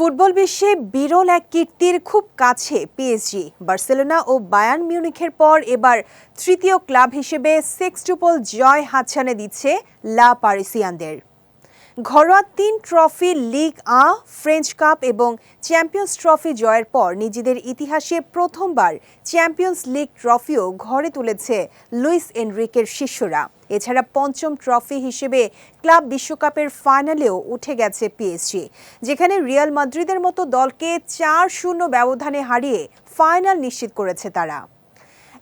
Football বিশ্বে বিরল এক কীর্তির খুব কাছে পিএসজি। বার্সেলোনা ও বায়ার্ন মিউনিখের পর এবার তৃতীয় ক্লাব হিসেবে সেক্সটুপল জয় হাতছানি দিচ্ছে লা পারিসিয়ানদের। ঘরোয়া ৩ ট্রফি, লিগ আ, ফ্রেঞ্চ কাপ এবং চ্যাম্পিয়ন্স ট্রফি জয়ের পর নিজেদের ইতিহাসে প্রথমবার চ্যাম্পিয়ন্স লিগ ট্রফিও ঘরে তুলেছে লুইস এনরিকের শিষ্যরা। এছাড়া পঞ্চম ট্রফি হিসেবে ক্লাব বিশ্বকাপের ফাইনালেও উঠে গেছে পিএসজি, যেখানে রিয়াল মাদ্রিদের মতো দলকে ৪-০ ব্যবধানে হারিয়ে ফাইনাল নিশ্চিত করেছে তারা।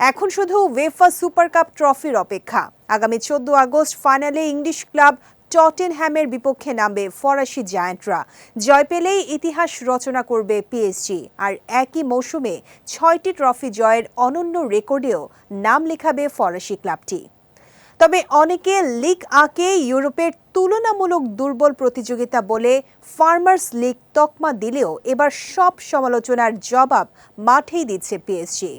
এখন শুধু উয়েফা সুপার কাপ ট্রফির অপেক্ষা। আগামী ১৪ আগস্ট ফাইনালে ইংলিশ ক্লাব টটেনহ্যামের বিপক্ষে নামবে ফরাসি জায়ান্টরা। জয় পেলেই ইতিহাস রচনা করবে পিএসজি, আর একই মৌসুমে ৬টি ট্রফি জয়ের অনন্য রেকর্ডেও নাম লেখাবে ফরাসি ক্লাবটি। তবে অনেকে লিগ আকে ইউরোপের তুলনামূলক দুর্বল প্রতিযোগিতা বলে ফার্মার্স লিগ তকমা দিলেও এবার সব সমালোচনার জবাব মাঠেই দিচ্ছে পিএসজি।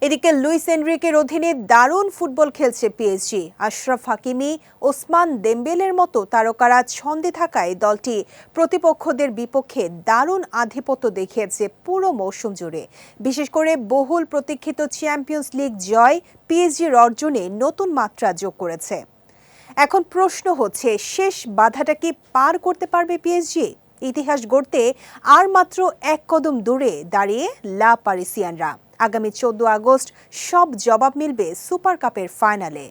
এদিকে লুইস এনরিকের অধীনে দারুণ ফুটবল খেলছে পিএসজি। আশরাফ হাকিমি, ওসমান দেমবেলের মতো তারকারা ছন্দে থাকায় দলটি প্রতিপক্ষদের বিপক্ষে দারুণ আধিপত্য দেখিয়েছে পুরো মৌসুম জুড়ে। বিশেষ করে বহুল প্রতীক্ষিত চ্যাম্পিয়ন্স লিগ জয় পিএসজির অর্জনে নতুন মাত্রা যোগ করেছে। এখন প্রশ্ন হচ্ছে, শেষ বাধাটা কি পার করতে পারবে পিএসজি? ইতিহাস গড়তে আর মাত্র এক কদম দূরে দাঁড়িয়ে লা পারিসিয়ানরা। আগামী ১৪ আগস্ট সব জবাব মিলবে সুপার কাপের ফাইনালে।